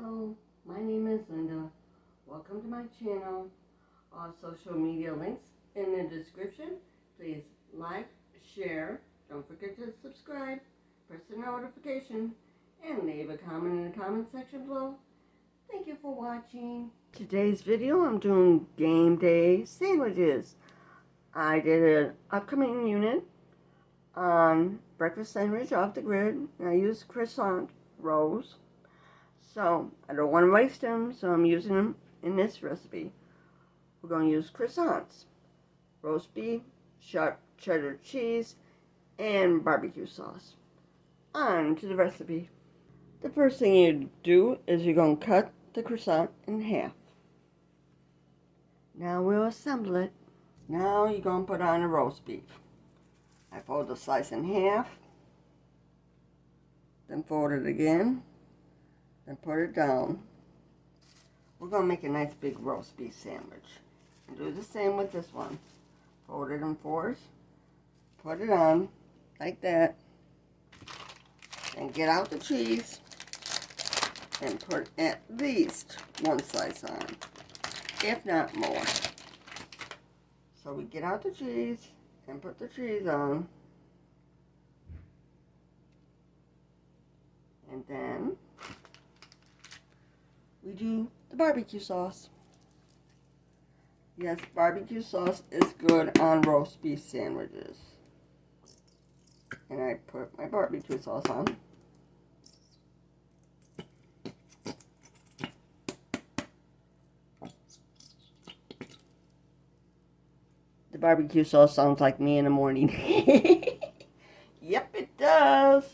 Hello, my name is Linda. Welcome to my channel. All social media links in the description. Please like, share, don't forget to subscribe, press the notification, and leave a comment in the comment section below. Thank you for watching. Today's video, I'm doing game day sandwiches. I did an upcoming unit on breakfast sandwich off the grid. I used croissant rolls. So, I don't want to waste them, so I'm using them in this recipe. We're going to use croissants, roast beef, sharp cheddar cheese, and barbecue sauce. On to the recipe. The first thing you do is you're going to cut the croissant in half. Now we'll assemble it. Now you're going to put on the roast beef. I fold the slice in half, then fold it again, then put it down. We're going to make a nice big roast beef sandwich. And do the same with this one. Fold it in fours, put it on like that, and get out the cheese and put at least one slice on, if not more. So we get out the cheese and put the cheese on, and then we do the barbecue sauce. Yes, barbecue sauce is good on roast beef sandwiches. And I put my barbecue sauce on. The barbecue sauce sounds like me in the morning. Yep, it does.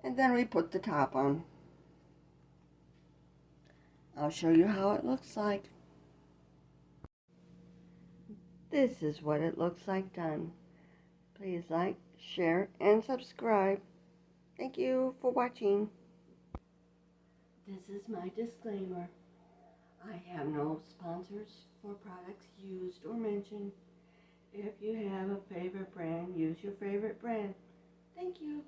And then we put the top on. I'll show you how it looks like. This is what it looks like done. Please like, share, and subscribe. Thank you for watching. This is my disclaimer. I have no sponsors for products used or mentioned. If you have a favorite brand, use your favorite brand. Thank you.